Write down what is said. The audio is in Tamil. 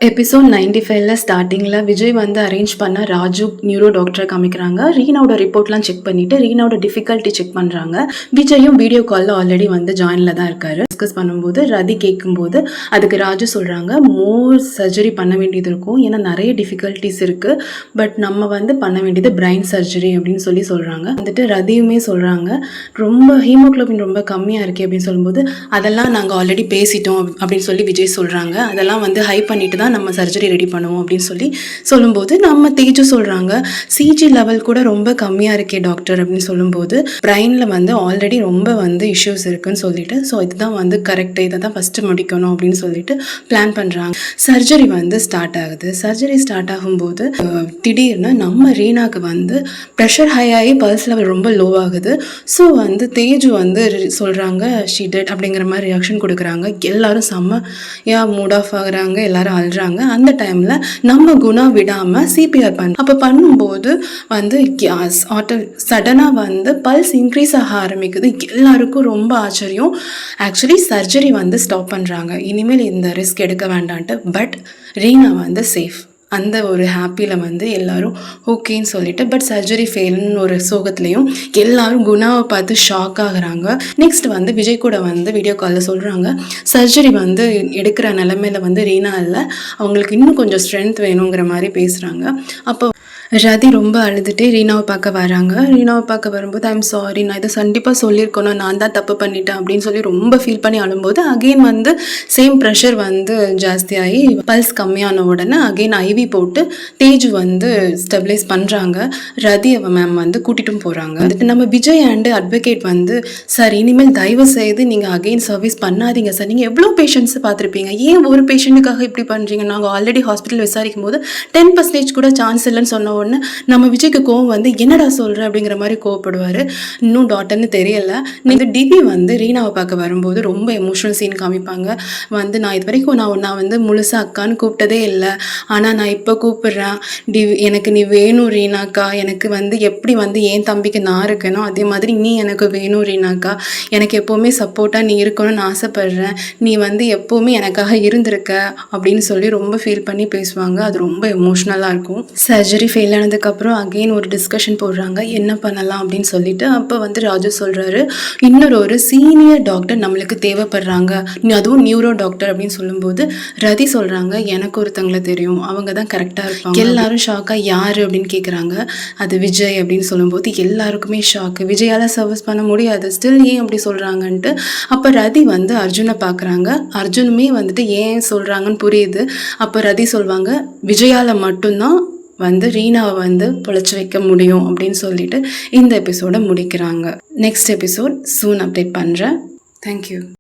எபிசோட் 95ல ஸ்டார்டிங்கில் விஜய் வந்து அரேஞ்ச் பண்ண ராஜு நியூரோ டாக்டரை காமிக்கிறாங்க. ரீனாவோட ரிப்போர்ட்லாம் செக் பண்ணிவிட்டு ரீனாவோட டிஃபிகல்ட்டி செக் பண்ணுறாங்க. விஜயும் வீடியோ காலில் ஆல்ரெடி வந்து ஜாயினில் தான் இருக்காரு. டிஸ்கஸ் பண்ணும்போது ரதி கேட்கும்போது அதுக்கு ராஜு சொல்கிறாங்க, மோர் சர்ஜரி பண்ண வேண்டியது இருக்கும், ஏன்னா நிறைய டிஃபிகல்ட்டிஸ் இருக்குது, பட் நம்ம வந்து பண்ண வேண்டியது பிரைன் சர்ஜரி அப்படின்னு சொல்கிறாங்க. வந்துட்டு ரதியுமே சொல்கிறாங்க, ரொம்ப ஹீமோக்ளோபின் ரொம்ப கம்மியாக இருக்குது அப்படின்னு சொல்லும்போது அதெல்லாம் நாங்கள் ஆல்ரெடி பேசிட்டோம் அப்படின்னு சொல்லி விஜய் சொல்கிறாங்க. அதெல்லாம் வந்து ஹை பண்ணிட்டு தான் நம்ம சர்ஜரி ரெடி பண்ணுவோம் அப்படின்னு சொல்லும்போது நம்ம தேஜு சொல்கிறாங்க, சிஜி லெவல் கூட ரொம்ப கம்மியாக இருக்கே டாக்டர் அப்படின்னு சொல்லும்போது பிரைனில் வந்து ஆல்ரெடி ரொம்ப வந்து இஷ்யூஸ் இருக்குன்னு சொல்லிட்டு, ஸோ இதுதான் வந்து கரெக்டு, இதை தான் ஃபஸ்ட்டு முடிக்கணும் அப்படின்னு சொல்லிட்டு பிளான் பண்ணுறாங்க. சர்ஜரி வந்து ஸ்டார்ட் ஆகுது. சர்ஜரி ஸ்டார்ட் ஆகும்போது திடீர்னு நம்ம ரீனாக்கு வந்து ப்ரெஷர் ஹை ஆகி பல்ஸ் லெவல் ரொம்ப லோ ஆகுது. ஸோ வந்து தேஜு வந்து சொல்கிறாங்க ஷீ டெட் அப்படிங்கிற மாதிரி ரியாக்ஷன் கொடுக்குறாங்க. எல்லாரும் செம்ம மூட் ஆஃப் ஆகுறாங்க, எல்லாரும் அழுறாங்க. அந்த டைம்ல நம்ம குணா விடாம சிபிஆர் அப்ப பண்ணும்போது வந்து சடனா வந்து பல்ஸ் இன்க்ரீஸ் ஆக ஆரம்பிக்குது. எல்லாருக்கும் ரொம்ப ஆச்சரியம். ஆக்சுவலி சர்ஜரி வந்து ஸ்டாப் பண்றாங்க, இனிமேல் இந்த ரிஸ்க் எடுக்க வேண்டான்ட்டு. பட் ரீனா வந்து சேஃப். அந்த ஒரு ஹாப்பியில் வந்து எல்லாரும் ஓகேன்னு சொல்லிட்டு, பட் சர்ஜரி ஃபெயில்னு ஒரு சோகத்துலேயும் எல்லாரும் குணாவை பார்த்து ஷாக் ஆகுறாங்க. நெக்ஸ்ட் வந்து விஜய் கூட வந்து வீடியோ காலில் சொல்கிறாங்க, சர்ஜரி வந்து எடுக்கிற நிலமையில வந்து ரீனா இல்லை, அவங்களுக்கு இன்னும் கொஞ்சம் ஸ்ட்ரென்த் வேணுங்கிற மாதிரி பேசுகிறாங்க. அப்போ ரதி ரொம்ப அழுதுகிட்டே ரீனாவை பார்க்க வராங்க. ரீனாவை பார்க்க வரும்போது ஐம் சாரி, நான் இதை கண்டிப்பாக சொல்லியிருக்கணும், நான் தான் தப்பு பண்ணிட்டேன் அப்படின்னு சொல்லி ரொம்ப ஃபீல் பண்ணி அழும்போது அகெயின் வந்து சேம் ப்ரெஷர் வந்து ஜாஸ்தியாகி பல்ஸ் கம்மியான உடனே அகெயின் ஐவி போட்டு தேஜு வந்து ஸ்டெபிலைஸ் பண்ணுறாங்க. ரதி மேம் வந்து கூட்டிட்டும் போகிறாங்க. வந்துட்டு நம்ம விஜய் அண்டு அட்வொகேட் வந்து, சார் இனிமேல் தயவு செய்து நீங்கள் அகெயின் சர்வீஸ் பண்ணாதீங்க சார், நீங்கள் எவ்வளோ பேஷண்ட்ஸை பார்த்துருப்பீங்க, ஏன் ஒரு பேஷண்ட்டுக்காக இப்படி பண்ணுறீங்க, நாங்கள் ஆல்ரெடி ஹாஸ்பிட்டல் விசாரிக்கும் போது 10% கூட சான்ஸ் இல்லைன்னு சொன்ன உடனே நம்ம விஜய்க்கு கோவம் வந்து என்னடா சொல்கிற அப்படிங்கிற மாதிரி கோவப்படுவார். இன்னும் டாட்டர்னு தெரியலை. இந்த டிபி வந்து ரீனாவை பார்க்க வரும்போது ரொம்ப எமோஷனல் சீன் காமிப்பாங்க. வந்து நான் இது வரைக்கும் நான் வந்து முழுசாக அக்கான்னு கூப்பிட்டதே இல்லை, ஆனால் நான் இப்போ கூப்பிட்றேன், எனக்கு நீ வேணும் ரீனாக்கா, எனக்கு வந்து எப்படி வந்து என் தம்பிக்கு நான் இருக்கணும் அதே மாதிரி நீ எனக்கு வேணும் ரீனாக்கா, எனக்கு எப்போவுமே சப்போர்ட்டாக நீ இருக்கணும்னு ஆசைப்பட்றேன், நீ வந்து எப்போவுமே எனக்காக இருந்திருக்க அப்படின்னு சொல்லி ரொம்ப ஃபீல் பண்ணி பேசுவாங்க. அது ரொம்ப எமோஷ்னலாக இருக்கும். சர்ஜரி ஃபெயில் ஆனதுக்கப்புறம் அகெயின் ஒரு டிஸ்கஷன் போடுறாங்க, என்ன பண்ணலாம் அப்படின்னு சொல்லிட்டு. அப்போ வந்து ராஜு சொல்கிறாரு, இன்னொரு சீனியர் டாக்டர் நம்மளுக்கு தேவைப்படுறாங்க, அதுவும் நியூரோ டாக்டர் அப்படின்னு சொல்லும்போது ரதி சொல்கிறாங்க, எனக்கு ஒருத்தங்களை தெரியும், அவங்க தான் கரெக்டாக இருப்பாங்க. எல்லாரும் ஷாக்காக யார் அப்படின்னு கேட்குறாங்க. அது விஜய் அப்படின்னு சொல்லும்போது எல்லாருக்குமே ஷாக்கு, விஜயால் சர்வீஸ் பண்ண முடியாது, ஸ்டில் ஏன் அப்படி சொல்கிறாங்கன்ட்டு. அப்போ ரதி வந்து அர்ஜுனை பார்க்குறாங்க. அர்ஜுனுமே வந்துட்டு ஏன் சொல்கிறாங்கன்னு புரியுது. அப்போ ரதி சொல்லுவாங்க, விஜயால் மட்டும்தான் வந்து ரீனாவை வந்து பொழைச்சி வைக்க முடியும் அப்படின்னு சொல்லிட்டு இந்த எபிசோடை முடிக்கிறாங்க. நெக்ஸ்ட் எபிசோட் சூன் அப்டேட் பண்ணுறேன். தேங்க்யூ.